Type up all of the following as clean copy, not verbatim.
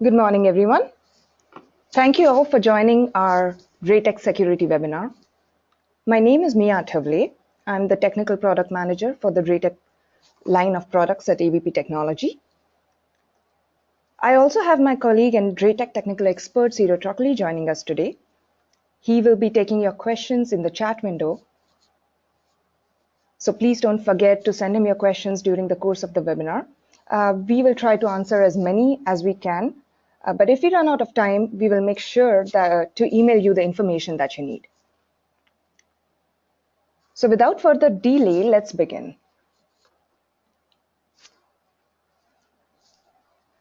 Good morning, everyone. Thank you all for joining our DrayTek security webinar. My name is Mia Athawale. I'm the Technical Product Manager for the DrayTek line of products at ABP Technology. I also have my colleague and DrayTek technical expert, Ciro Trockley, joining us today. He will be taking your questions in the chat window. So please don't forget to send him your questions during the course of the webinar. We will try to answer as many as we can. But if we run out of time, we will make sure to email you the information that you need. So without further delay, let's begin.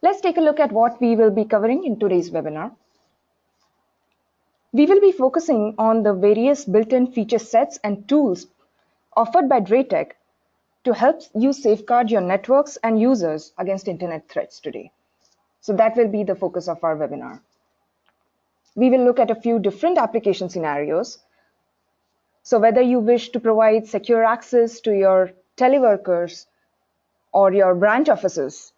Let's take a look at what we will be covering in today's webinar. We will be focusing on the various built-in feature sets and tools offered by DrayTek to help you safeguard your networks and users against internet threats today. So that will be the focus of our webinar. We will look at a few different application scenarios. So whether you wish to provide secure access to your teleworkers or your branch offices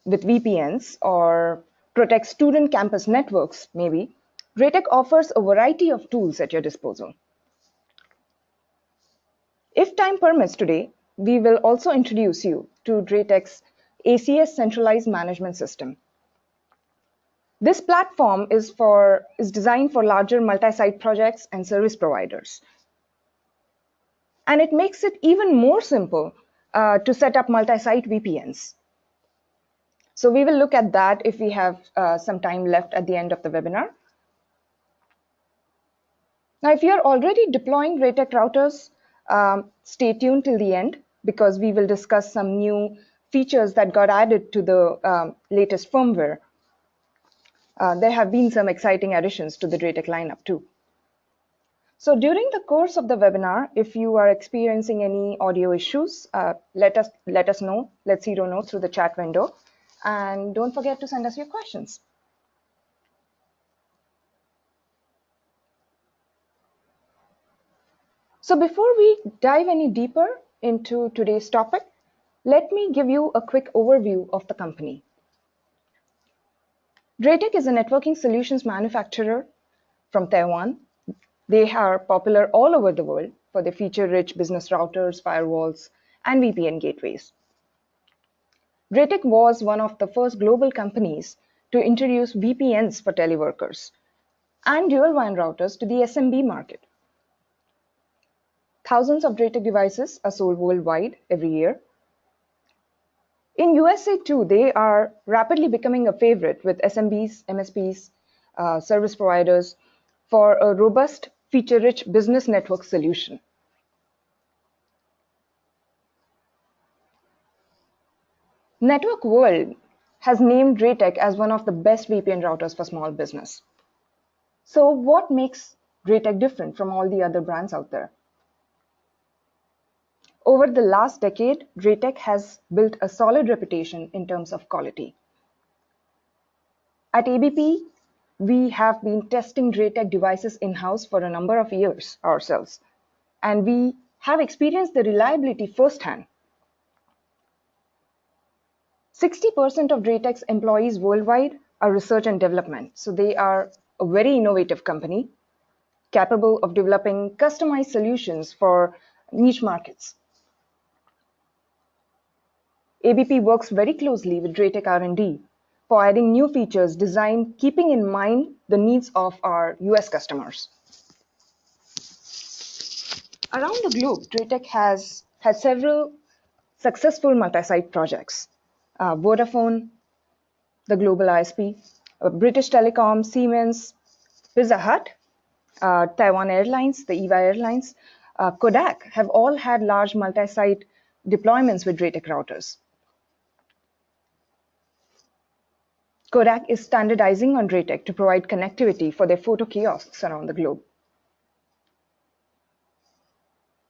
with VPNs or protect student campus networks, maybe, DrayTek offers a variety of tools at your disposal. If time permits today, we will also introduce you to DrayTek's ACS centralized management system. This platform is designed for larger multi-site projects and service providers. And it makes it even more simple to set up multi-site VPNs. So we will look at that if we have some time left at the end of the webinar. Now, if you're already deploying DrayTek routers, stay tuned till the end because we will discuss some new features that got added to the latest firmware. There have been some exciting additions to the DrayTek lineup too. So during the course of the webinar, if you are experiencing any audio issues, let us know. Let Ciro know through the chat window. And don't forget to send us your questions. So before we dive any deeper into today's topic, let me give you a quick overview of the company. DrayTek is a networking solutions manufacturer from Taiwan. They are popular all over the world for their feature-rich business routers, firewalls, and VPN gateways. DrayTek was one of the first global companies to introduce VPNs for teleworkers and dual WAN routers to the SMB market. Thousands of DrayTek devices are sold worldwide every year. In USA too, they are rapidly becoming a favorite with SMBs, MSPs, service providers for a robust, feature-rich business network solution. Network World has named DrayTek as one of the best VPN routers for small business. So what makes DrayTek different from all the other brands out there? Over the last decade, DrayTek has built a solid reputation in terms of quality. At ABP, we have been testing DrayTek devices in-house for a number of years ourselves, and we have experienced the reliability firsthand. 60% of DrayTek's employees worldwide are research and development, so they are a very innovative company, capable of developing customized solutions for niche markets. ABP works very closely with DrayTek R&D for adding new features designed keeping in mind the needs of our US customers. Around the globe, DrayTek has had several successful multi-site projects. Vodafone, the global ISP, British Telecom, Siemens, Pizza Hut, Taiwan Airlines, the EVA Airlines, Kodak have all had large multi-site deployments with DrayTek routers. Kodak is standardizing on DrayTek to provide connectivity for their photo kiosks around the globe.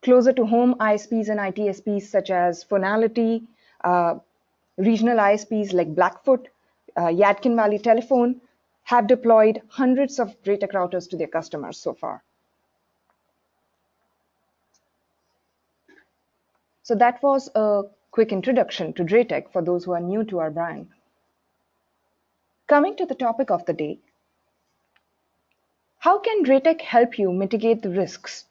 Closer to home, ISPs and ITSPs such as Phonality, regional ISPs like Blackfoot, Yadkin Valley Telephone have deployed hundreds of DrayTek routers to their customers so far. So that was a quick introduction to DrayTek for those who are new to our brand. Coming to the topic of the day, how can DrayTek help you mitigate the risks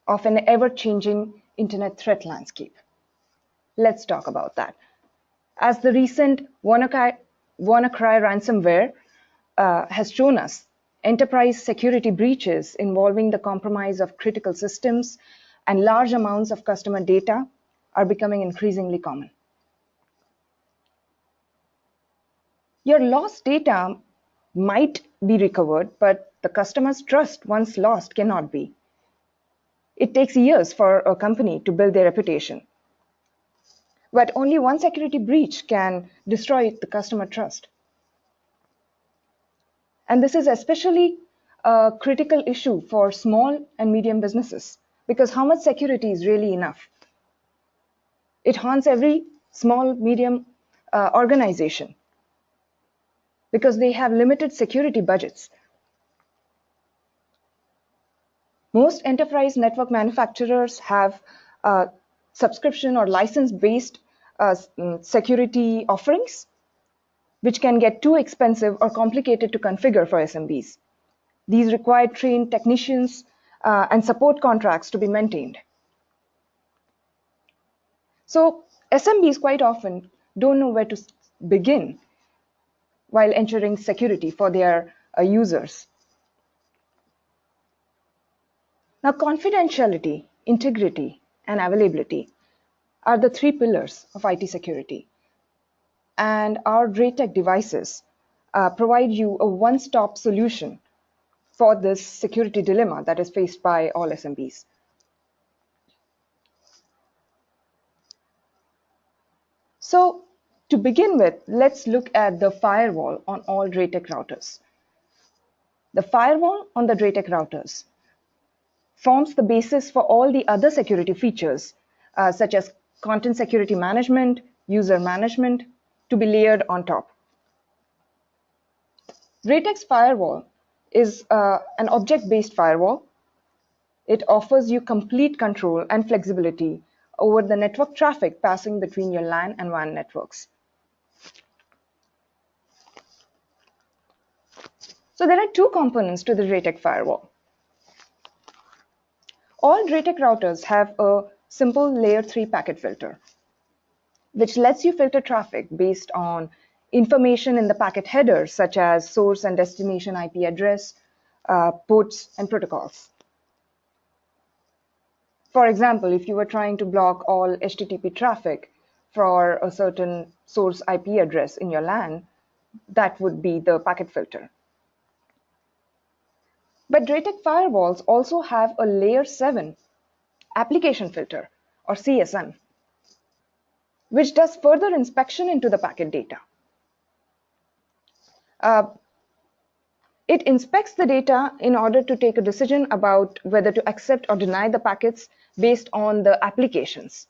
of an ever-changing internet threat landscape? Let's talk about that. As the recent WannaCry ransomware has shown us, enterprise security breaches involving the compromise of critical systems and large amounts of customer data are becoming increasingly common. Your lost data might be recovered, but the customer's trust, once lost, cannot be. It takes years for a company to build their reputation. But only one security breach can destroy the customer trust. And this is especially a critical issue for small and medium businesses, because how much security is really enough? It haunts every small, medium organization because they have limited security budgets. Most enterprise network manufacturers have subscription or license-based security offerings, which can get too expensive or complicated to configure for SMBs. These require trained technicians and support contracts to be maintained. So SMBs quite often don't know where to begin while ensuring security for their users. Now, confidentiality, integrity, and availability are the three pillars of IT security. And our DrayTek devices provide you a one-stop solution for this security dilemma that is faced by all SMBs. So to begin with, let's look at the firewall on all DrayTek routers. The firewall on the DrayTek routers forms the basis for all the other security features, such as content security management, user management, to be layered on top. DrayTek's firewall is an object-based firewall. It offers you complete control and flexibility over the network traffic passing between your LAN and WAN networks. So there are two components to the DrayTek firewall. All DrayTek routers have a simple layer 3 packet filter, which lets you filter traffic based on information in the packet header, such as source and destination IP address, ports, and protocols. For example, if you were trying to block all HTTP traffic for a certain source IP address in your LAN, that would be the packet filter. But DrayTek firewalls also have a layer 7 application filter, or CSN, which does further inspection into the packet data. It inspects the data in order to take a decision about whether to accept or deny the packets based on the applications.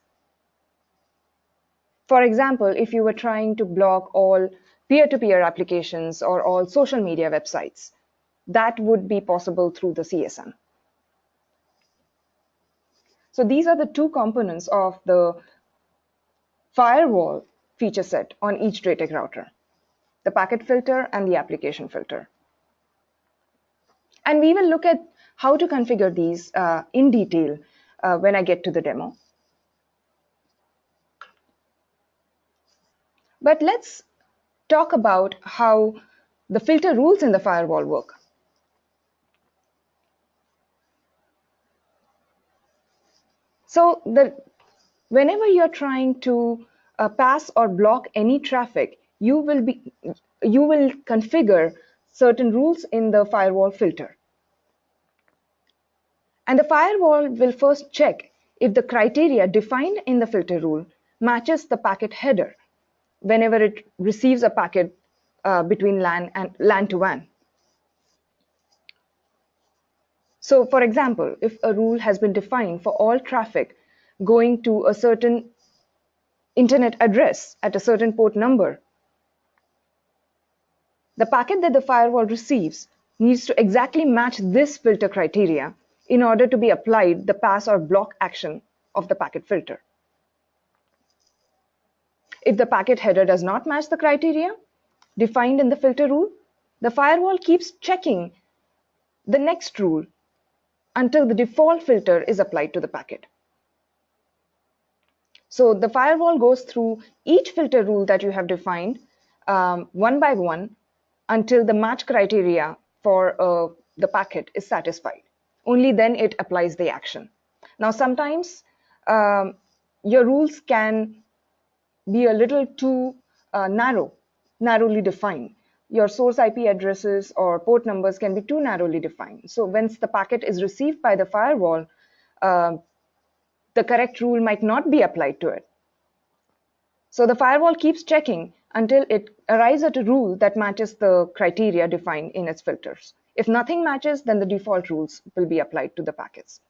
For example, if you were trying to block all peer-to-peer applications or all social media websites, that would be possible through the CSN. So these are the two components of the firewall feature set on each DrayTek router: the packet filter and the application filter. And we will look at how to configure these in detail when I get to the demo. But let's talk about how the filter rules in the firewall work. So whenever you're trying to pass or block any traffic, you will configure certain rules in the firewall filter. And the firewall will first check if the criteria defined in the filter rule matches the packet header whenever it receives a packet between LAN to WAN. So for example, if a rule has been defined for all traffic going to a certain internet address at a certain port number, the packet that the firewall receives needs to exactly match this filter criteria in order to be applied the pass or block action of the packet filter. If the packet header does not match the criteria, defined in the filter rule, the firewall keeps checking the next rule until the default filter is applied to the packet. So the firewall goes through each filter rule that you have defined one by one until the match criteria for the packet is satisfied. Only then it applies the action. Now, sometimes your rules can be a little too narrowly defined. Your source IP addresses or port numbers can be too narrowly defined. So once the packet is received by the firewall, the correct rule might not be applied to it. So the firewall keeps checking until it arrives at a rule that matches the criteria defined in its filters. If nothing matches, then the default rules will be applied to the packets.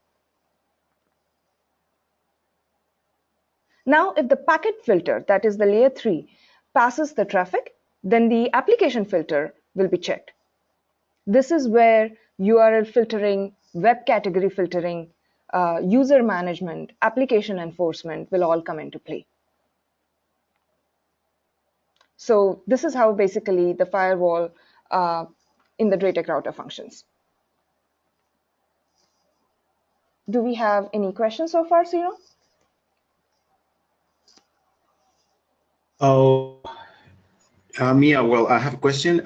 Now, if the packet filter, that is the layer 3, passes the traffic, then the application filter will be checked. This is where URL filtering, web category filtering, user management, application enforcement will all come into play. So this is how basically the firewall in the DrayTek router functions. Do we have any questions so far, Sino? Oh, Mia, well, I have a question.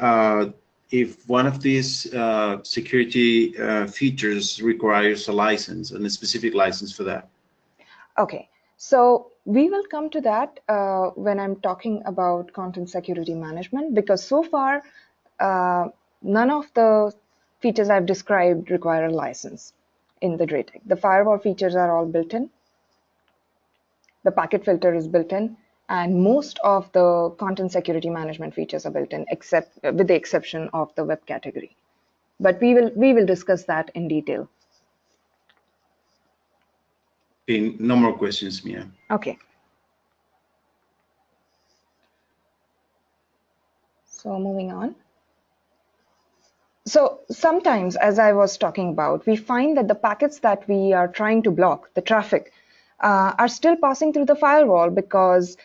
If one of these security features requires a license, and a specific license for that. Okay, so we will come to that when I'm talking about content security management, because so far none of the features I've described require a license in the DrayTek. The firewall features are all built in. The packet filter is built in, and most of the content security management features are built in, except with the exception of the web category. But we will discuss that in detail. Okay, no more questions, Mia. Okay. So moving on. So sometimes, as I was talking about, we find that the packets that we are trying to block, the traffic, are still passing through the firewall because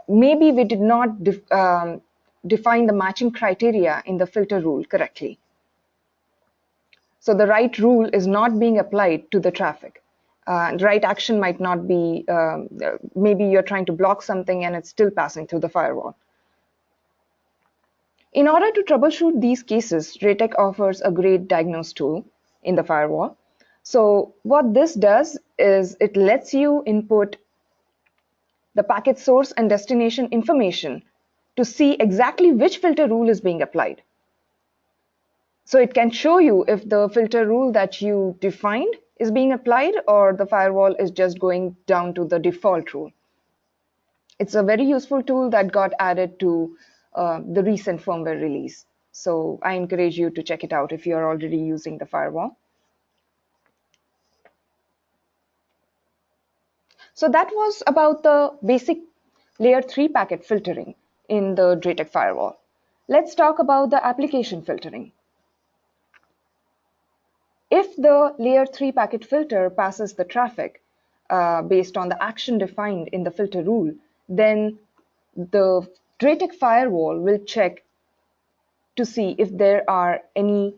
maybe we did not define the matching criteria in the filter rule correctly. So the right rule is not being applied to the traffic. The right action might not be, maybe you're trying to block something and it's still passing through the firewall. In order to troubleshoot these cases, DrayTek offers a great diagnose tool in the firewall. So what this does is it lets you input the packet source and destination information to see exactly which filter rule is being applied. So it can show you if the filter rule that you defined is being applied or the firewall is just going down to the default rule. It's a very useful tool that got added to the recent firmware release. So I encourage you to check it out if you're already using the firewall. So that was about the basic layer 3 packet filtering in the DrayTek firewall. Let's talk about the application filtering. If the layer 3 packet filter passes the traffic based on the action defined in the filter rule, then the DrayTek firewall will check to see if there are any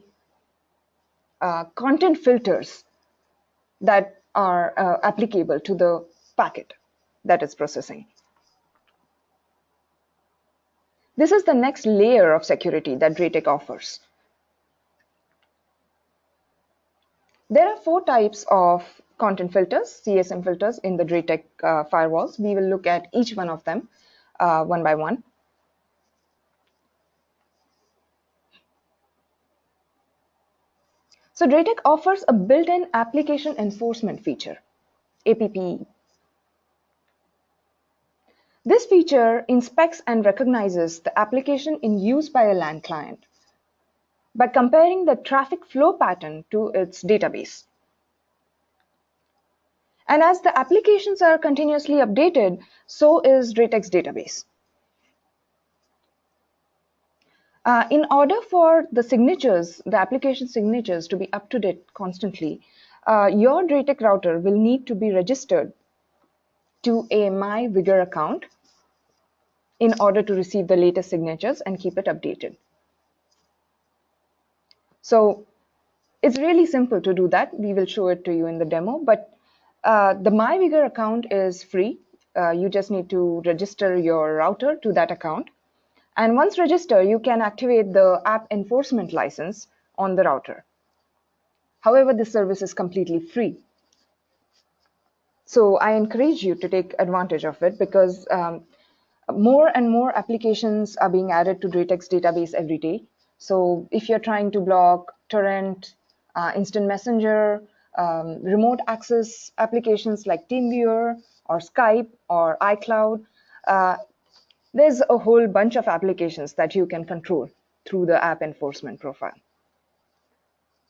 content filters that are applicable to the packet that is processing. This is the next layer of security that DrayTek offers. There are 4 types of content filters, CSM filters, in the DrayTek firewalls. We will look at each one of them one by one. So DrayTek offers a built-in application enforcement feature, APPE. This feature inspects and recognizes the application in use by a LAN client by comparing the traffic flow pattern to its database. And as the applications are continuously updated, so is DrayTek's database. In order for the signatures, the application signatures to be up to date constantly, your DrayTek router will need to be registered to a MyVigor account in order to receive the latest signatures and keep it updated. So it's really simple to do that. We will show it to you in the demo, but the MyVigor account is free. You just need to register your router to that account. And once registered, you can activate the app enforcement license on the router. However, this service is completely free. So I encourage you to take advantage of it because more and more applications are being added to DrayTek's database every day. So if you're trying to block torrent, instant messenger, remote access applications like TeamViewer or Skype or iCloud, there's a whole bunch of applications that you can control through the app enforcement profile.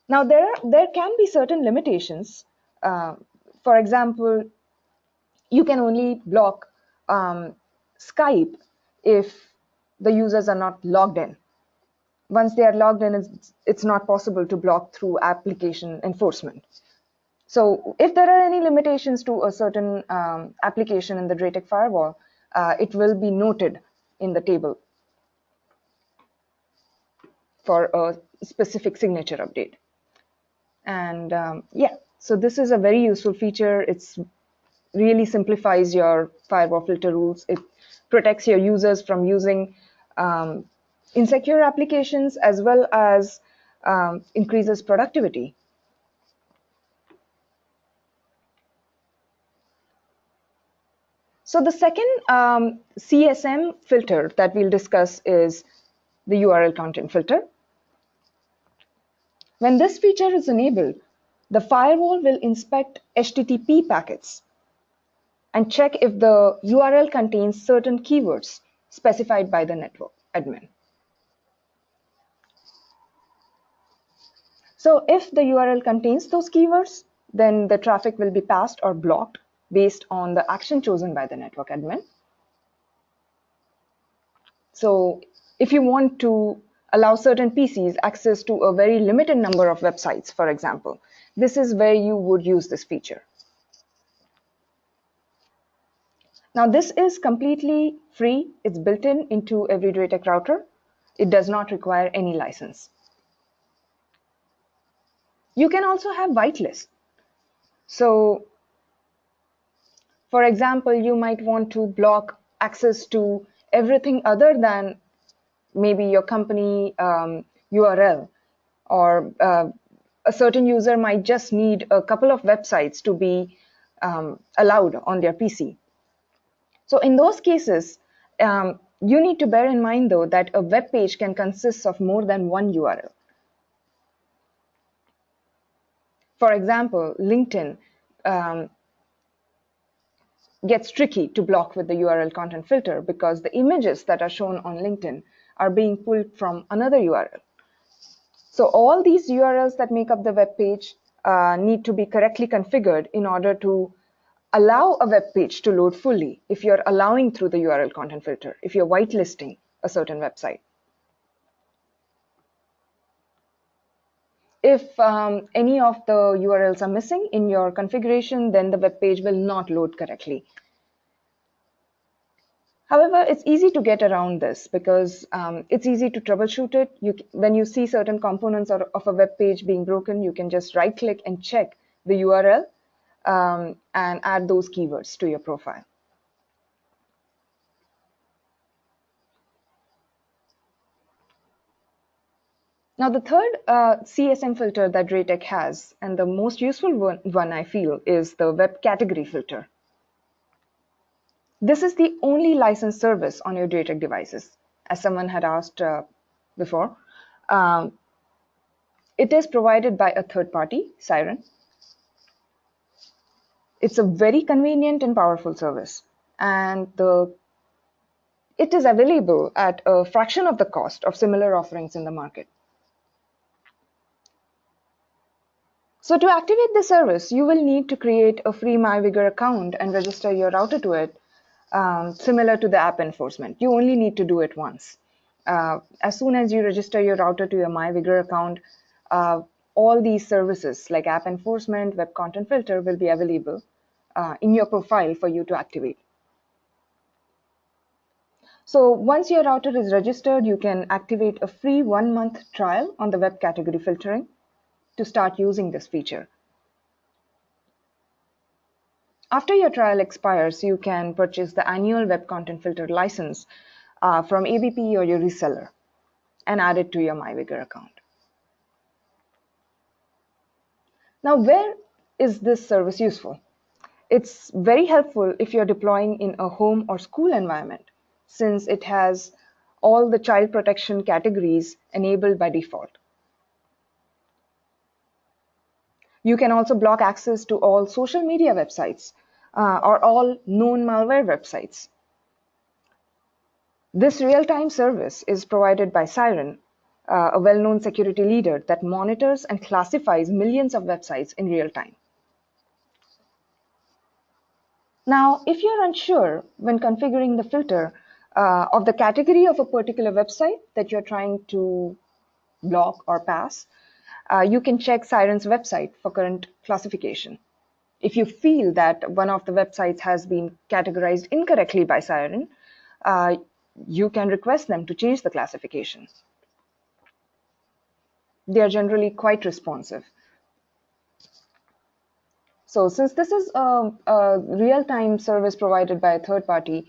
Now, there can be certain limitations. For example, you can only block Skype if the users are not logged in. Once they are logged in, it's not possible to block through application enforcement. So if there are any limitations to a certain application in the DrayTek firewall, it will be noted in the table for a specific signature update. And yeah, so this is a very useful feature. It's really simplifies your firewall filter rules. It protects your users from using insecure applications as well as increases productivity. So the second CSM filter that we'll discuss is the URL content filter. When this feature is enabled, the firewall will inspect HTTP packets and check if the URL contains certain keywords specified by the network admin. So if the URL contains those keywords, then the traffic will be passed or blocked based on the action chosen by the network admin. So if you want to allow certain PCs access to a very limited number of websites, for example, this is where you would use this feature. Now this is completely free. It's built into every DrayTek router. It does not require any license. You can also have whitelist. So for example, you might want to block access to everything other than maybe your company URL, or a certain user might just need a couple of websites to be allowed on their PC. So in those cases, you need to bear in mind though that a web page can consist of more than one URL. For example, LinkedIn gets tricky to block with the URL content filter because the images that are shown on LinkedIn are being pulled from another URL. So all these URLs that make up the web page need to be correctly configured in order to allow a web page to load fully if you're allowing through the URL content filter, if you're whitelisting a certain website. If any of the URLs are missing in your configuration, then the web page will not load correctly. However, it's easy to get around this because it's easy to troubleshoot it. When you see certain components of a web page being broken, you can just right-click and check the URL and add those keywords to your profile. Now, the third CSM filter that DrayTek has, and the most useful one I feel, is the web category filter. This is the only licensed service on your DrayTek devices, as someone had asked before. It is provided by a third party, Siren. It's a very convenient and powerful service, and it is available at a fraction of the cost of similar offerings in the market. So to activate the service, you will need to create a free MyVigor account and register your router to it, similar to the app enforcement. You only need to do it once. As soon as you register your router to your MyVigor account, all these services like app enforcement, web content filter will be available in your profile for you to activate. So once your router is registered, you can activate a free 1-month trial on the web category filtering to start using this feature. After your trial expires, you can purchase the annual web content filter license from ABP or your reseller and add it to your MyVigor account. Now, where is this service useful? It's very helpful if you're deploying in a home or school environment, since it has all the child protection categories enabled by default. You can also block access to all social media websites or all known malware websites. This real-time service is provided by Siren, a well-known security leader that monitors and classifies millions of websites in real time. Now, if you're unsure when configuring the filter of the category of a particular website that you're trying to block or pass, you can check Siren's website for current classification. If you feel that one of the websites has been categorized incorrectly by Siren, you can request them to change the classification. They are generally quite responsive. So since this is a real-time service provided by a third party,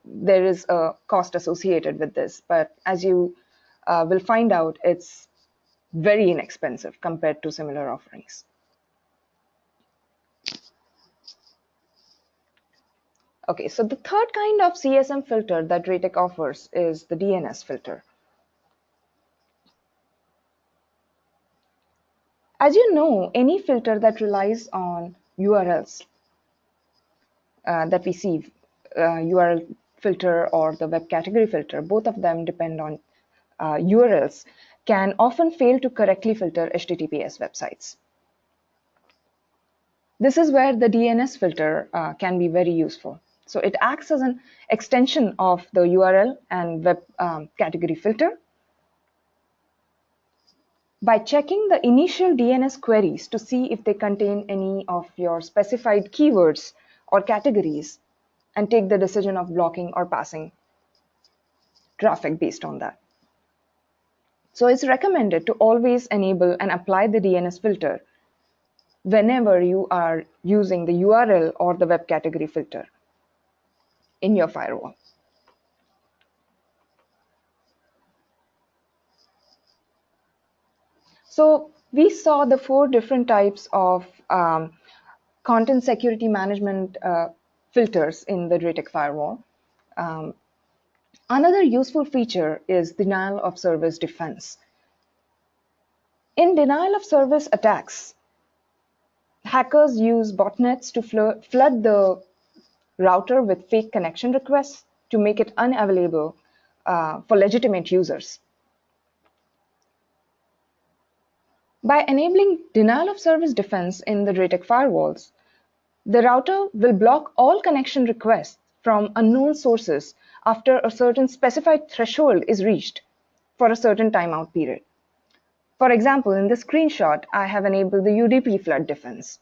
there is a cost associated with this. But as you will find out, it's very inexpensive compared to similar offerings. Okay, so the third kind of CSM filter that DrayTek offers is the DNS filter. As you know, any filter that relies on URLs that we see, URL filter or the web category filter, both of them depend on URLs, can often fail to correctly filter HTTPS websites. This is where the DNS filter can be very useful. So it acts as an extension of the URL and web category filter. By checking the initial DNS queries to see if they contain any of your specified keywords or categories, and take the decision of blocking or passing traffic based on that. So it's recommended to always enable and apply the DNS filter whenever you are using the URL or the web category filter in your firewall. So we saw the 4 different types of content security management filters in the DrayTek firewall. Another useful feature is denial of service defense. In denial of service attacks, hackers use botnets to flood the router with fake connection requests to make it unavailable for legitimate users. By enabling denial of service defense in the DrayTek firewalls, the router will block all connection requests from unknown sources after a certain specified threshold is reached for a certain timeout period. For example, in this screenshot, I have enabled the UDP flood defense.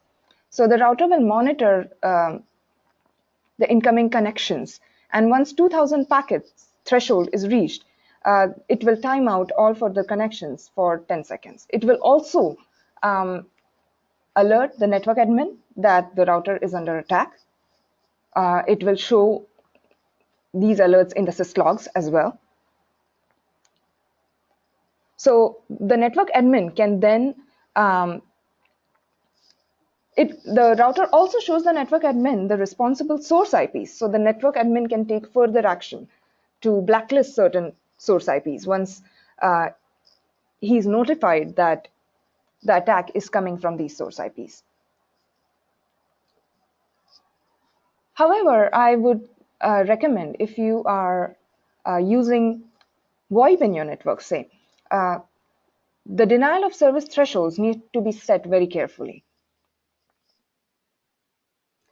So the router will monitor the incoming connections, and once 2000 packets threshold is reached, it will time out all further connections for 10 seconds. It will also alert the network admin that the router is under attack. It will show these alerts in the syslogs as well. So the network admin can then, the router also shows the network admin the responsible source IPs. So the network admin can take further action to blacklist certain source IPs once he's notified that the attack is coming from these source IPs. However, I would recommend if you are using VoIP in your network, say, the denial of service thresholds need to be set very carefully,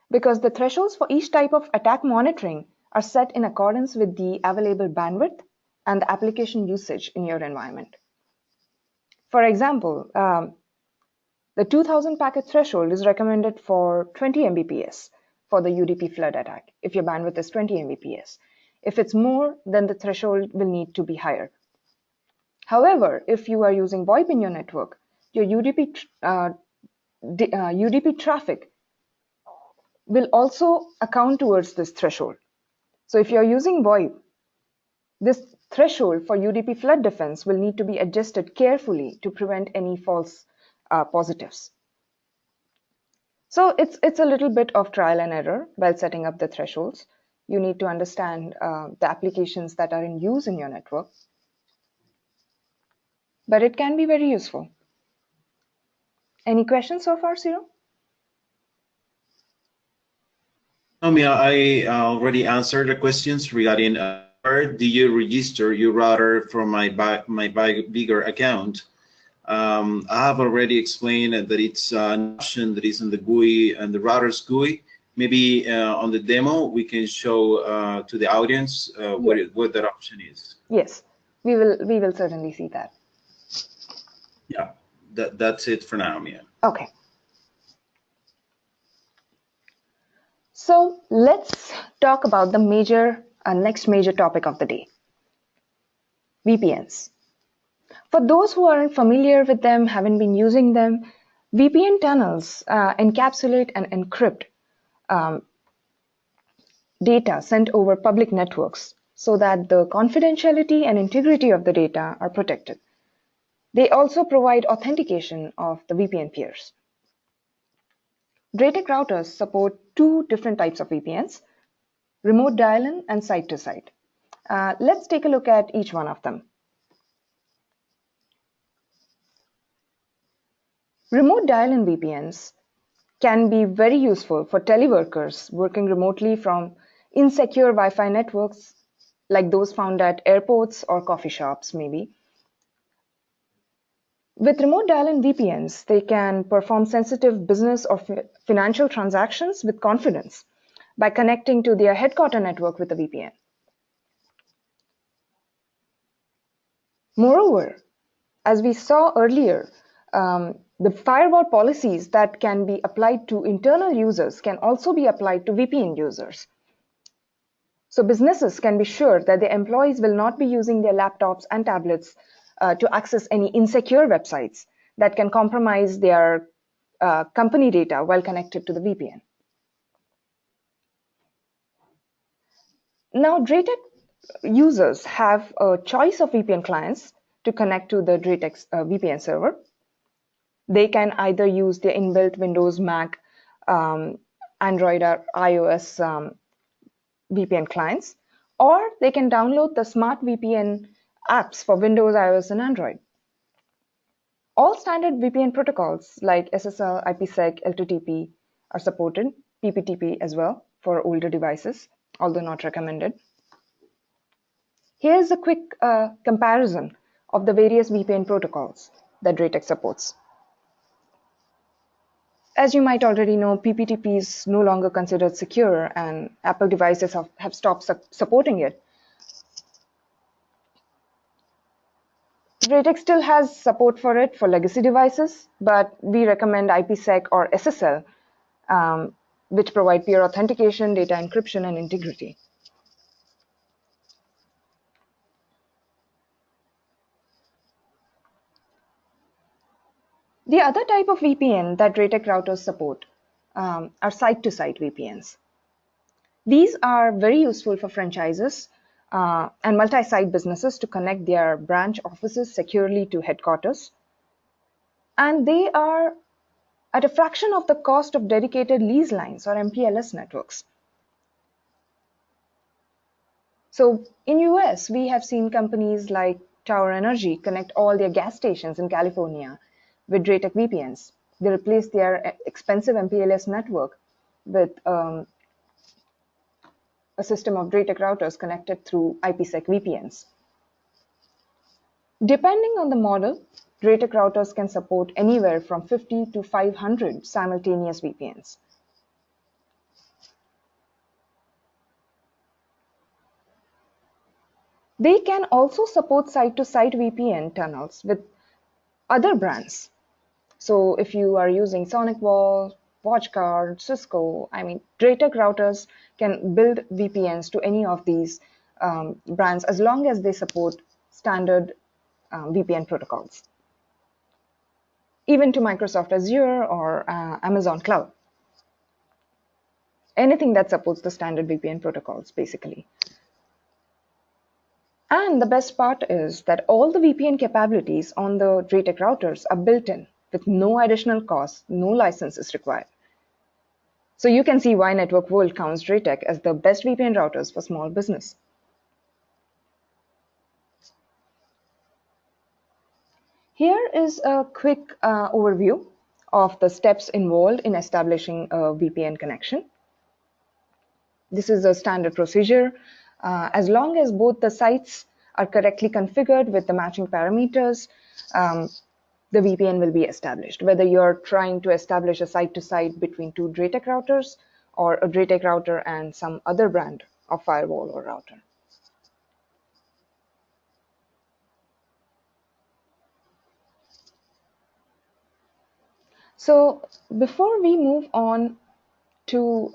because the thresholds for each type of attack monitoring are set in accordance with the available bandwidth and the application usage in your environment. For example, the 2000 packet threshold is recommended for 20 Mbps for the UDP flood attack if your bandwidth is 20 Mbps. If it's more, then the threshold will need to be higher. However, if you are using VoIP in your network, your UDP traffic will also account towards this threshold. So if you're using VoIP, this threshold for UDP flood defense will need to be adjusted carefully to prevent any false positives. So it's a little bit of trial and error while setting up the thresholds. You need to understand the applications that are in use in your network, but it can be very useful. Any questions so far, Ciro? No, Mia, I already answered the questions regarding where do you register your router from my bigger account. I have already explained that it's an option that is in the GUI and the router's GUI. Maybe on the demo we can show to the audience what that option is. Yes, we will certainly see that. Yeah, that's it for now, Mia. Okay. So let's talk about the next major topic of the day, VPNs. For those who aren't familiar with them, haven't been using them, VPN tunnels encapsulate and encrypt data sent over public networks so that the confidentiality and integrity of the data are protected. They also provide authentication of the VPN peers. DrayTek routers support two different types of VPNs, remote dial-in and site-to-site. Let's take a look at each one of them. Remote dial-in VPNs can be very useful for teleworkers working remotely from insecure Wi-Fi networks like those found at airports or coffee shops maybe. With remote dial-in VPNs, they can perform sensitive business or financial transactions with confidence by connecting to their headquarter network with a VPN. Moreover, as we saw earlier, the firewall policies that can be applied to internal users can also be applied to VPN users. So businesses can be sure that their employees will not be using their laptops and tablets to access any insecure websites that can compromise their company data while connected to the VPN. Now, DrayTek users have a choice of VPN clients to connect to the DrayTek's VPN server. They can either use their inbuilt Windows, Mac, Android, or iOS VPN clients, or they can download the smart VPN apps for Windows, iOS, and Android. All standard VPN protocols like SSL, IPSec, L2TP are supported, PPTP as well for older devices, although not recommended. Here's a quick comparison of the various VPN protocols that DrayTek supports. As you might already know, PPTP is no longer considered secure and Apple devices have stopped supporting it. DrayTek still has support for it for legacy devices, but we recommend IPSec or SSL, which provide peer authentication, data encryption, and integrity. The other type of VPN that DrayTek routers support are site-to-site VPNs. These are very useful for franchises and multi-site businesses to connect their branch offices securely to headquarters. And they are at a fraction of the cost of dedicated lease lines or MPLS networks. So in US, we have seen companies like Tower Energy connect all their gas stations in California with DrayTek VPNs. They replace their expensive MPLS network with a system of DrayTek routers connected through IPsec VPNs. Depending on the model, DrayTek routers can support anywhere from 50 to 500 simultaneous VPNs. They can also support site-to-site VPN tunnels with other brands. So if you are using SonicWall, WatchGuard, Cisco, DrayTek routers can build VPNs to any of these brands as long as they support standard VPN protocols, even to Microsoft Azure or Amazon Cloud. Anything that supports the standard VPN protocols, basically. And the best part is that all the VPN capabilities on the DrayTek routers are built in with no additional costs, no licenses required. So you can see why Network World counts DrayTek as the best VPN routers for small business. Here is a quick overview of the steps involved in establishing a VPN connection. This is a standard procedure. As long as both the sites are correctly configured with the matching parameters, the VPN will be established, whether you're trying to establish a site-to-site between two DrayTek routers or a DrayTek router and some other brand of firewall or router. So before we move on to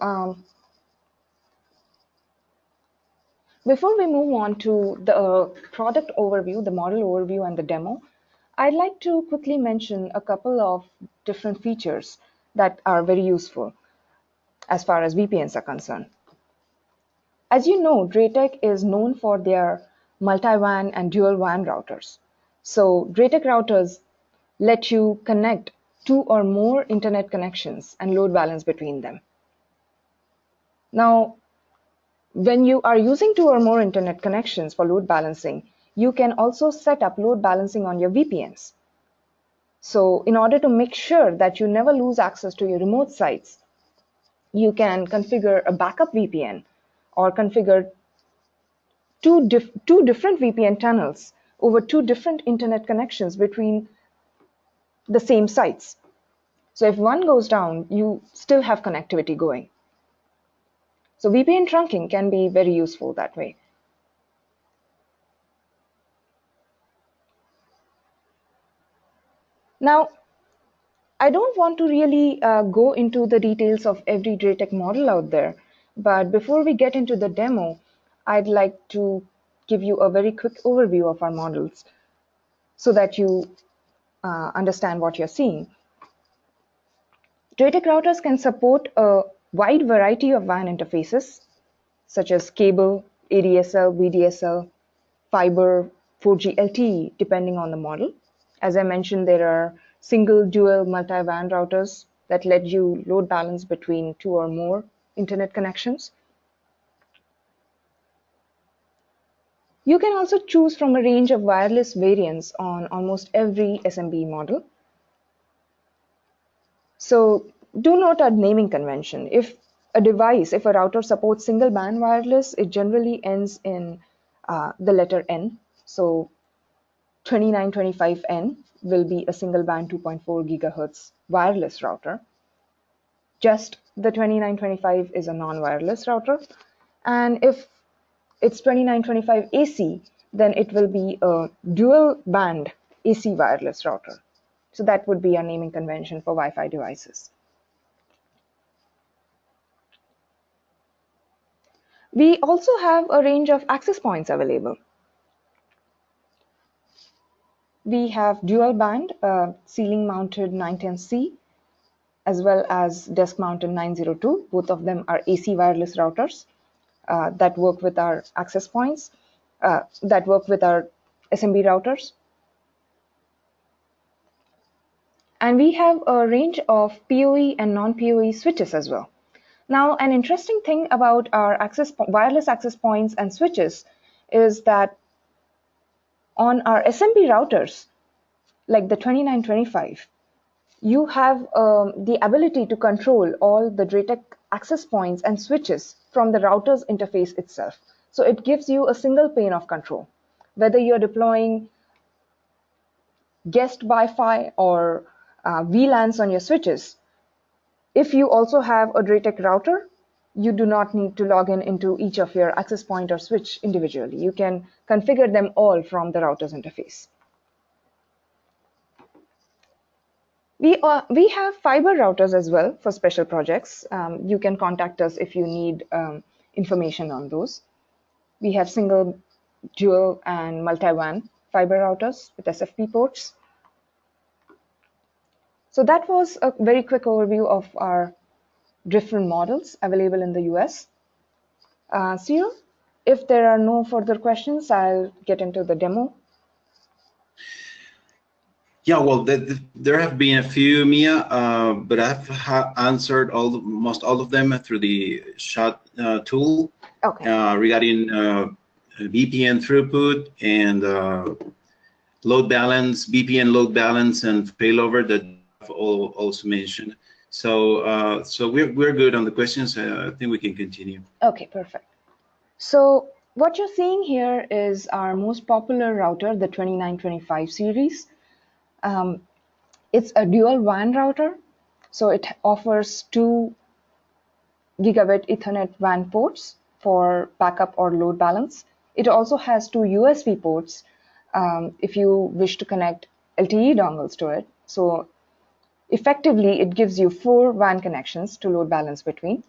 the product overview, the model overview, and the demo, I'd like to quickly mention a couple of different features that are very useful as far as VPNs are concerned. As you know, DrayTek is known for their multi-WAN and dual WAN routers. So DrayTek routers let you connect two or more internet connections and load balance between them. Now, when you are using two or more internet connections for load balancing, you can also set up load balancing on your VPNs. So in order to make sure that you never lose access to your remote sites, you can configure a backup VPN or configure two different VPN tunnels over two different internet connections between the same sites. So if one goes down, you still have connectivity going. So VPN trunking can be very useful that way. Now, I don't want to really go into the details of every DrayTek model out there, but before we get into the demo, I'd like to give you a very quick overview of our models so that you understand what you're seeing. DrayTek routers can support a wide variety of WAN interfaces, such as cable, ADSL, VDSL, fiber, 4G LTE, depending on the model. As I mentioned, there are single, dual, multi-WAN routers that let you load balance between two or more internet connections. You can also choose from a range of wireless variants on almost every SMB model. So do note our naming convention. If a router supports single band wireless, it generally ends in the letter N. So 2925N will be a single band 2.4 gigahertz wireless router. Just the 2925 is a non-wireless router. And if it's 2925 AC, then it will be a dual band AC wireless router. So that would be our naming convention for Wi-Fi devices. We also have a range of access points available. We have dual band ceiling mounted 910C as well as desk mounted 902. Both of them are AC wireless routers that work with our access points, that work with our SMB routers. And we have a range of PoE and non-PoE switches as well. Now, an interesting thing about our wireless access points and switches is that on our SMB routers, like the 2925, you have the ability to control all the DrayTek access points and switches from the router's interface itself. So it gives you a single pane of control, whether you're deploying guest Wi-Fi or VLANs on your switches. If you also have a DrayTek router, you do not need to log into each of your access point or switch individually. You can configure them all from the router's interface. We have fiber routers as well for special projects. You can contact us if you need information on those. We have single, dual, and multi-WAN fiber routers with SFP ports. So that was a very quick overview of our different models available in the US. Cyril, if there are no further questions, I'll get into the demo. Yeah, well, there have been a few, Mia, but I've answered most all of them through the chat tool. Okay. Regarding VPN throughput and load balance, VPN load balance, and failover that I've also mentioned. So we're good on the questions. I think we can continue. Okay, perfect. So what you're seeing here is our most popular router, the 2925 series. It's a dual WAN router, so it offers 2 gigabit Ethernet WAN ports for backup or load balance. It also has 2 USB ports if you wish to connect LTE dongles to it. So effectively, it gives you 4 WAN connections to load balance between.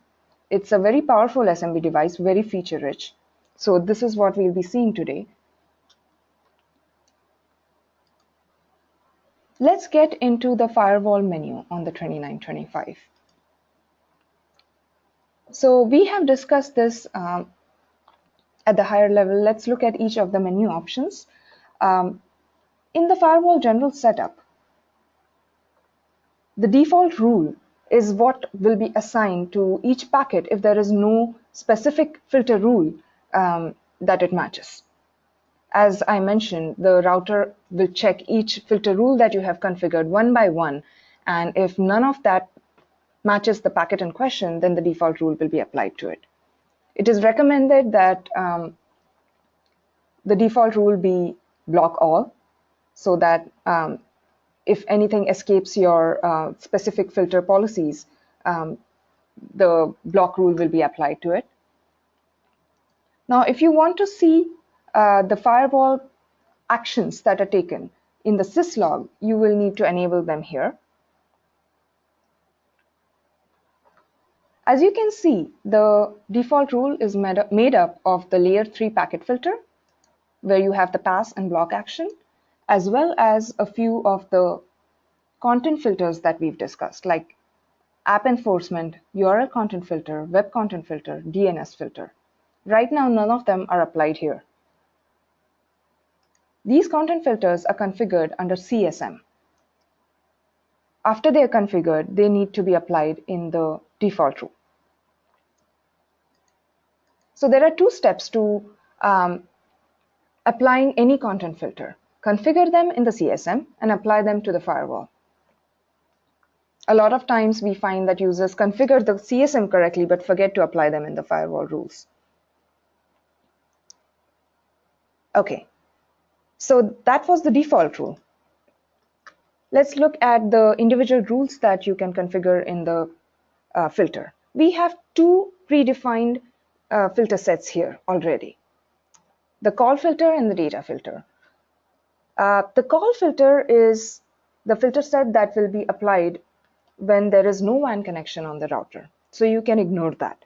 It's a very powerful SMB device, very feature rich. So this is what we'll be seeing today. Let's get into the firewall menu on the 2925. So we have discussed this at the higher level. Let's look at each of the menu options. In the firewall general setup, the default rule is what will be assigned to each packet if there is no specific filter rule that it matches. As I mentioned, the router will check each filter rule that you have configured one by one, and if none of that matches the packet in question, then the default rule will be applied to it. It is recommended that the default rule be block all, so that if anything escapes your specific filter policies, the block rule will be applied to it. Now, if you want to see the firewall actions that are taken in the syslog, you will need to enable them here. As you can see, the default rule is made up of the layer 3 packet filter, where you have the pass and block action, as well as a few of the content filters that we've discussed, like app enforcement, URL content filter, web content filter, DNS filter. Right now, none of them are applied here. These content filters are configured under CSM. After they are configured, they need to be applied in the default rule. So there are 2 steps to applying any content filter. Configure them in the CSM and apply them to the firewall. A lot of times we find that users configure the CSM correctly but forget to apply them in the firewall rules. Okay, so that was the default rule. Let's look at the individual rules that you can configure in the filter. We have 2 predefined filter sets here already: the call filter and the data filter. The call filter is the filter set that will be applied when there is no WAN connection on the router, so you can ignore that.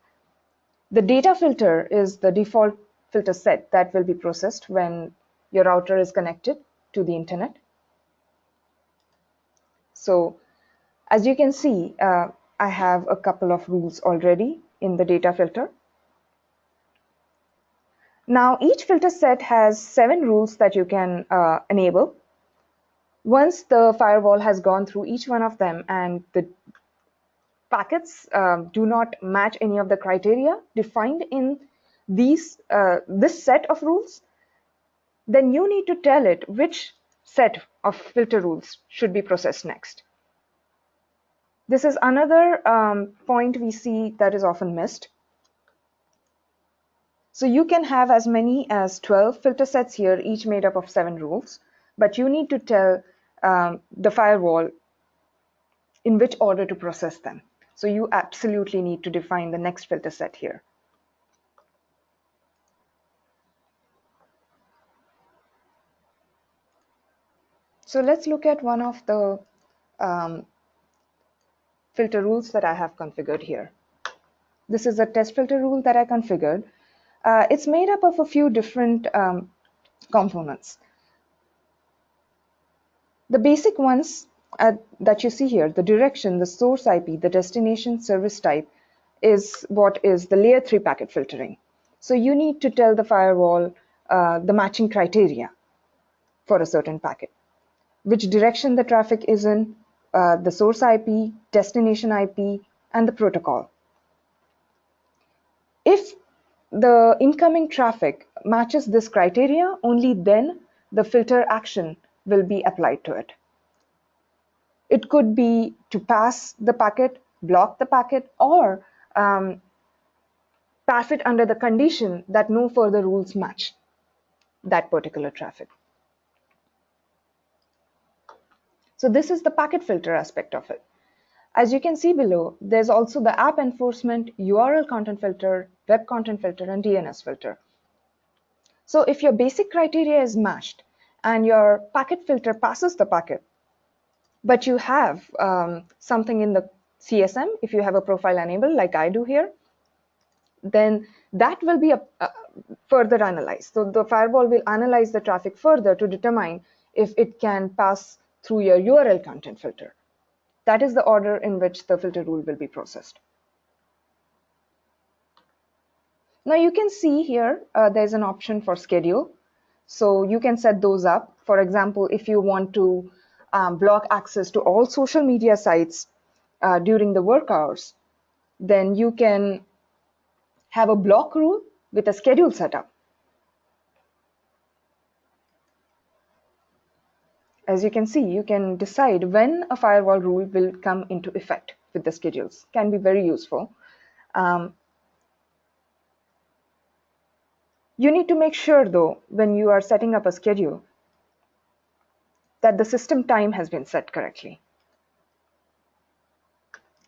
The data filter is the default filter set that will be processed when your router is connected to the internet. So as you can see, I have a couple of rules already in the data filter. Now each filter set has 7 rules that you can enable. Once the firewall has gone through each one of them and the packets do not match any of the criteria defined in this set of rules, then you need to tell it which set of filter rules should be processed next. This is another point we see that is often missed. So you can have as many as 12 filter sets here, each made up of 7 rules, but you need to tell the firewall in which order to process them. So you absolutely need to define the next filter set here. So let's look at one of the filter rules that I have configured here. This is a test filter rule that I configured. It's made up of a few different components. The basic ones that you see here, the direction, the source IP, the destination, service type, is what is the layer 3 packet filtering. So you need to tell the firewall the matching criteria for a certain packet, which direction the traffic is in, the source IP, destination IP, and the protocol. If the incoming traffic matches this criteria, only then the filter action will be applied to it. It could be to pass the packet, block the packet, or pass it under the condition that no further rules match that particular traffic. So this is the packet filter aspect of it. As you can see below, there's also the app enforcement, URL content filter, web content filter, and DNS filter. So if your basic criteria is matched and your packet filter passes the packet, but you have something in the CSM, if you have a profile enabled like I do here, then that will be further analyzed. So the firewall will analyze the traffic further to determine if it can pass through your URL content filter. That is the order in which the filter rule will be processed. Now you can see here there's an option for schedule. So you can set those up. For example, if you want to block access to all social media sites during the work hours, then you can have a block rule with a schedule setup. As you can see, you can decide when a firewall rule will come into effect with the schedules. Can be very useful. You need to make sure though, when you are setting up a schedule, that the system time has been set correctly.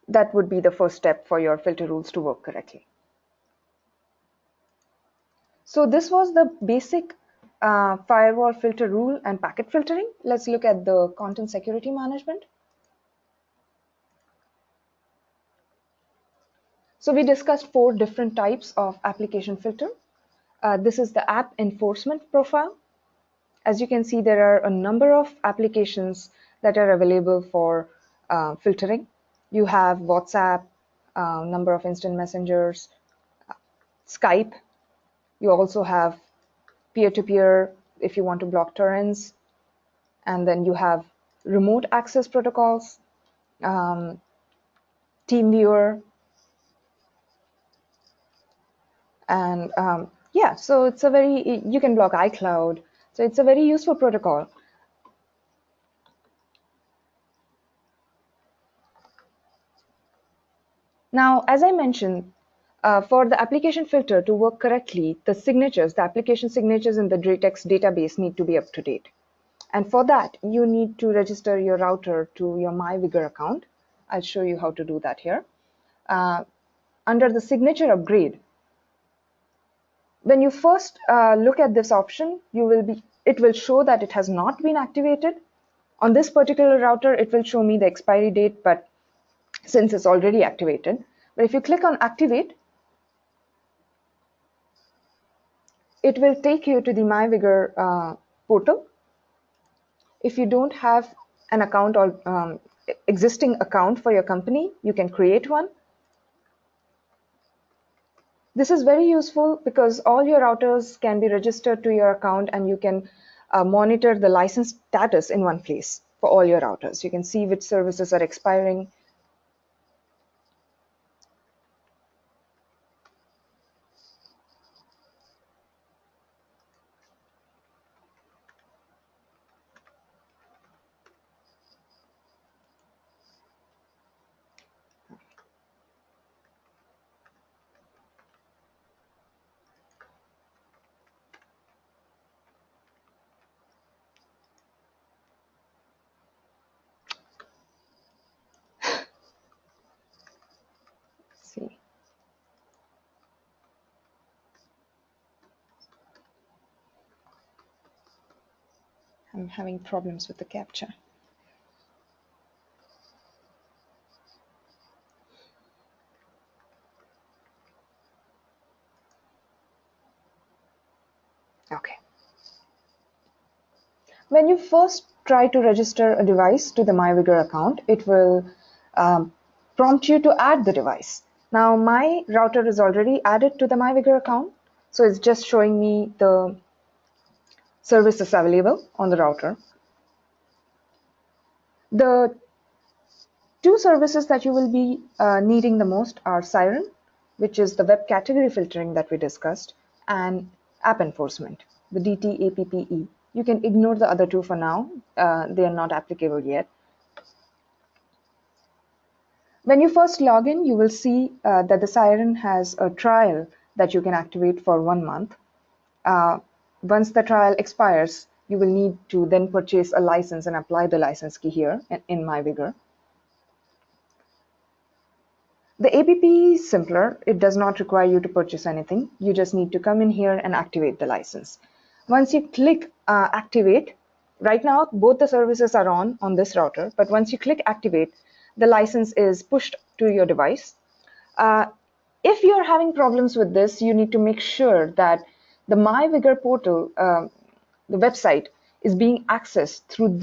That would be the first step for your filter rules to work correctly. So this was the basic firewall filter rule and packet filtering. Let's look at the content security management. So we discussed 4 different types of application filter. This is the app enforcement profile. As you can see, there are a number of applications that are available for filtering. You have WhatsApp, number of instant messengers, Skype. You also have peer-to-peer if you want to block torrents. And then you have remote access protocols, TeamViewer, and yeah, so it's a very, you can block iCloud. So it's a very useful protocol. Now, as I mentioned, for the application filter to work correctly, the signatures, the application signatures in the DrayTek's database need to be up to date. And for that, you need to register your router to your MyVigor account. I'll show you how to do that here. Under the signature upgrade, when you first look at this option, it will show that it has not been activated. On this particular router, it will show me the expiry date, but since it's already activated. But if you click on activate, it will take you to the MyVigor portal. If you don't have an account or existing account for your company, you can create one. This is very useful because all your routers can be registered to your account and you can monitor the license status in one place for all your routers. You can see which services are expiring. Let's see. I'm having problems with the captcha. When you first try to register a device to the MyVigor account, it will prompt you to add the device. Now my router is already added to the MyVigor account, so it's just showing me the services available on the router. The two services that you will be needing the most are Siren, which is the web category filtering that we discussed, and app enforcement, the DTAPPE. You can ignore the other two for now. They are not applicable yet. When you first log in, you will see that the Siren has a trial that you can activate for 1 month. Once the trial expires, you will need to then purchase a license and apply the license key here in MyVigor. The app is simpler. It does not require you to purchase anything. You just need to come in here and activate the license. Once you click activate, right now both the services are on this router, but once you click activate, the license is pushed to your device. If you're having problems with this, you need to make sure that the MyVigor portal, the website, is being accessed through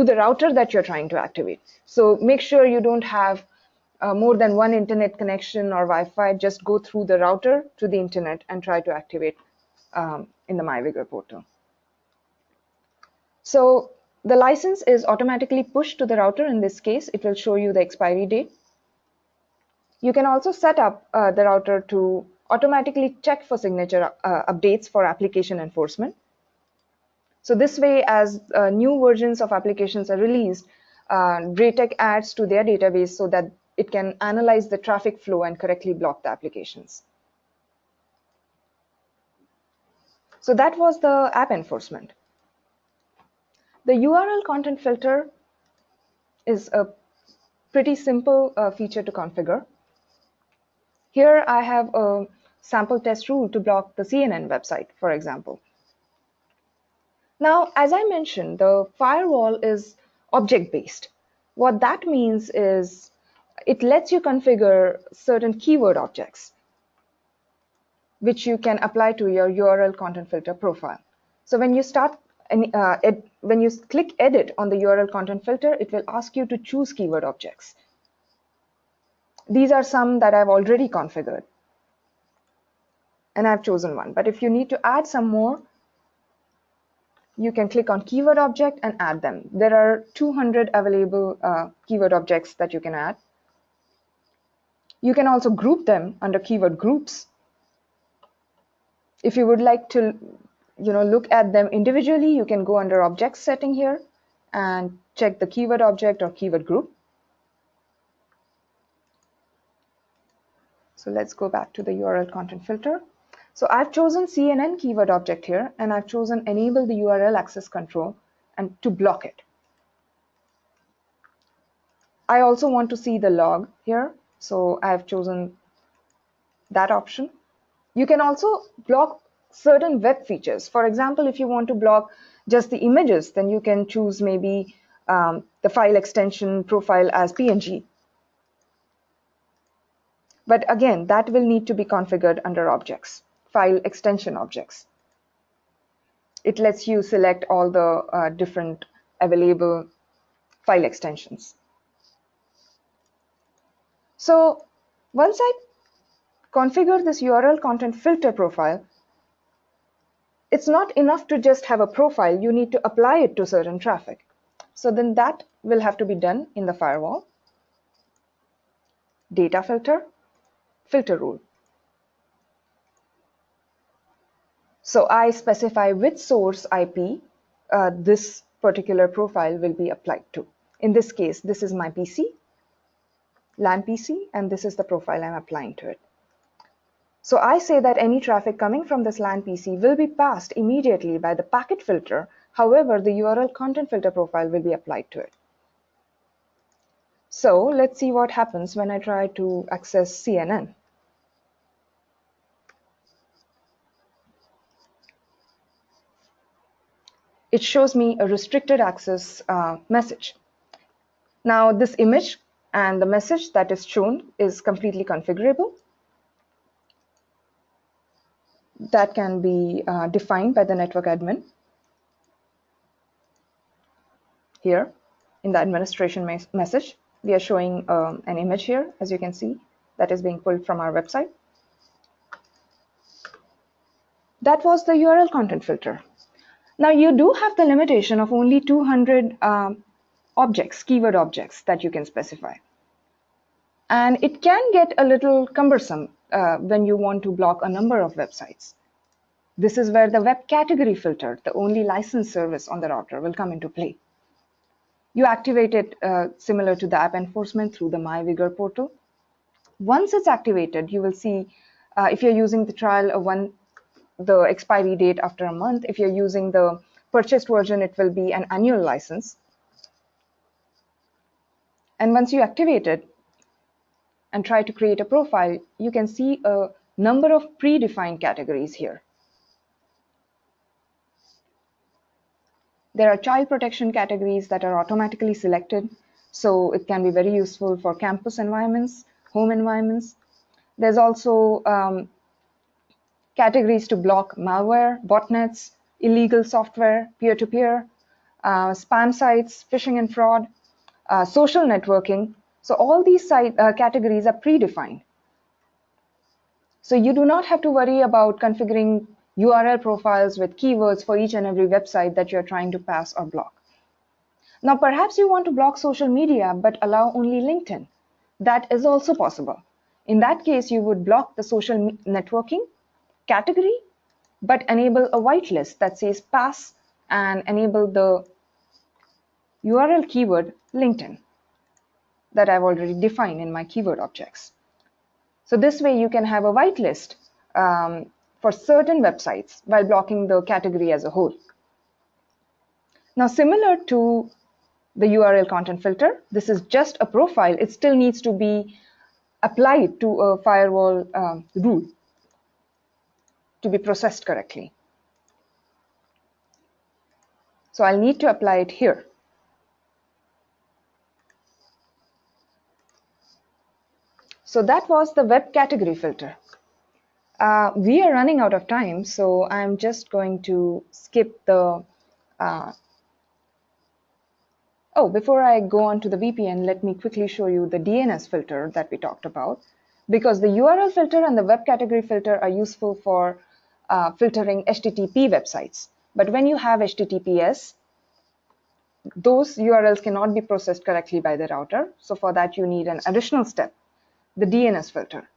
the router that you're trying to activate. So make sure you don't have more than one internet connection or Wi-Fi. Just go through the router to the internet and try to activate in the MyVigor portal. So the license is automatically pushed to the router. In this case, it will show you the expiry date. You can also set up the router to automatically check for signature updates for application enforcement. So this way, as new versions of applications are released, DrayTek adds to their database so that it can analyze the traffic flow and correctly block the applications. So that was the app enforcement. The URL content filter is a pretty simple feature to configure. Here I have a sample test rule to block the CNN website, for example. Now, as I mentioned, the firewall is object-based. What that means is it lets you configure certain keyword objects, which you can apply to your URL content filter profile. So when you when you click edit on the URL content filter, it will ask you to choose keyword objects. These are some that I've already configured, and I've chosen one. But if you need to add some more, you can click on keyword object and add them. There are 200 available keyword objects that you can add. You can also group them under keyword groups. If you would like to look at them individually, you can go under object setting here and check the keyword object or keyword group. So let's go back to the URL content filter. So I've chosen CNN keyword object here, and I've chosen enable the URL access control and to block it. I also want to see the log here, so I've chosen that option. You can also block certain web features. For example, if you want to block just the images, then you can choose maybe the file extension profile as PNG. But again, that will need to be configured under objects, file extension objects. It lets you select all the different available file extensions. So once I configure this URL content filter profile, it's not enough to just have a profile. You need to apply it to certain traffic. So then that will have to be done in the firewall. Data filter, filter rule. So I specify which source IP this particular profile will be applied to. In this case, this is my PC, LAN PC, and this is the profile I'm applying to it. So I say that any traffic coming from this LAN PC will be passed immediately by the packet filter. However, the URL content filter profile will be applied to it. So let's see what happens when I try to access CNN. It shows me a restricted access message. Now this image and the message that is shown is completely configurable. That can be defined by the network admin. Here in the administration message, we are showing an image here, as you can see, that is being pulled from our website. That was the URL content filter. Now you do have the limitation of only 200 objects, keyword objects that you can specify. And it can get a little cumbersome when you want to block a number of websites. This is where the web category filter, the only licensed service on the router, will come into play. You activate it similar to the app enforcement through the MyVigor portal. Once it's activated, you will see if you're using the trial the expiry date after a month. If you're using the purchased version, it will be an annual license. And once you activate it and try to create a profile, you can see a number of predefined categories here. There are child protection categories that are automatically selected, so it can be very useful for campus environments, home environments. There's also categories to block malware, botnets, illegal software, peer-to-peer, spam sites, phishing and fraud, social networking. So all these categories are predefined. So you do not have to worry about configuring URL profiles with keywords for each and every website that you're trying to pass or block. Now, perhaps you want to block social media but allow only LinkedIn. That is also possible. In that case, you would block the social networking category, but enable a whitelist that says pass and enable the URL keyword LinkedIn that I've already defined in my keyword objects. So this way you can have a whitelist for certain websites while blocking the category as a whole. Now, similar to the URL content filter, this is just a profile. It still needs to be applied to a firewall rule to be processed correctly. So I'll need to apply it here. So that was the web category filter. We are running out of time, so I'm just going to skip the before I go on to the VPN, let me quickly show you the DNS filter that we talked about, because the URL filter and the web category filter are useful for filtering HTTP websites. But when you have HTTPS, those URLs cannot be processed correctly by the router. So for that, you need an additional step, the DNS filter.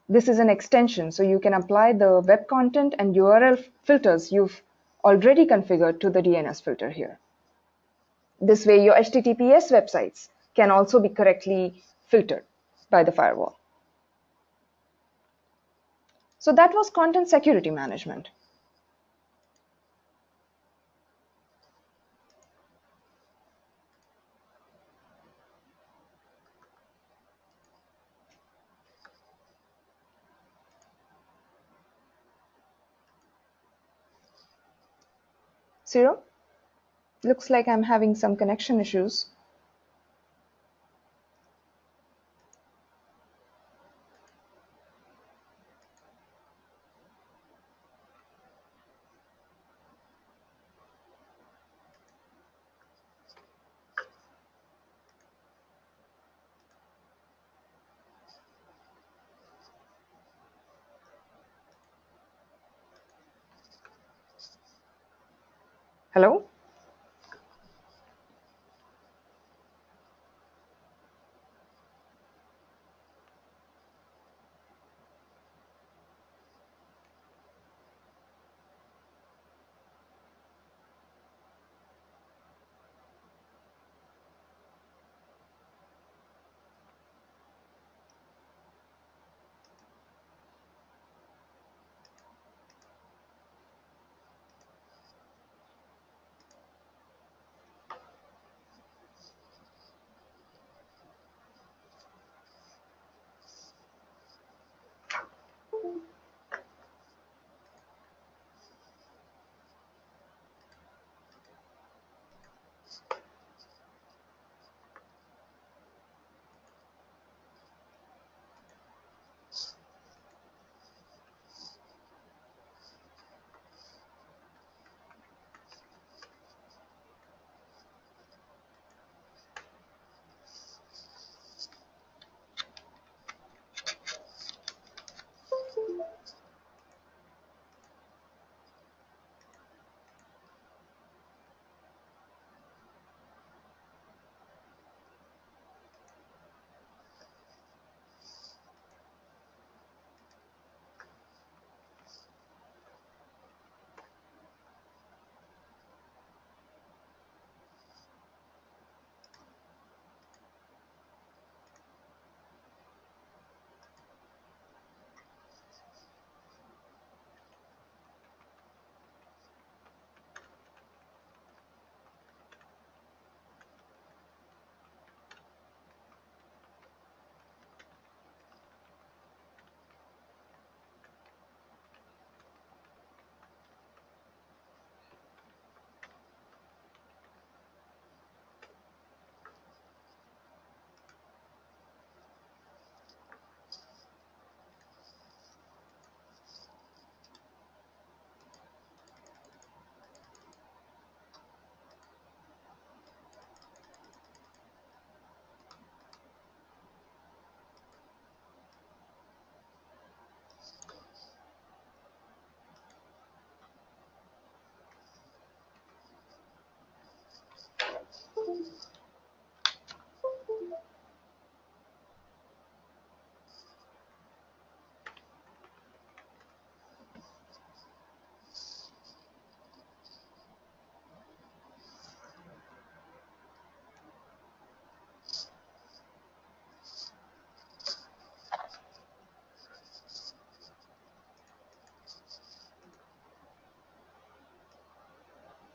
This is an extension, so you can apply the web content and URL filters you've already configured to the DNS filter here. This way, your HTTPS websites can also be correctly filtered by the firewall. So that was content security management. Ciro, looks like I'm having some connection issues. Hello?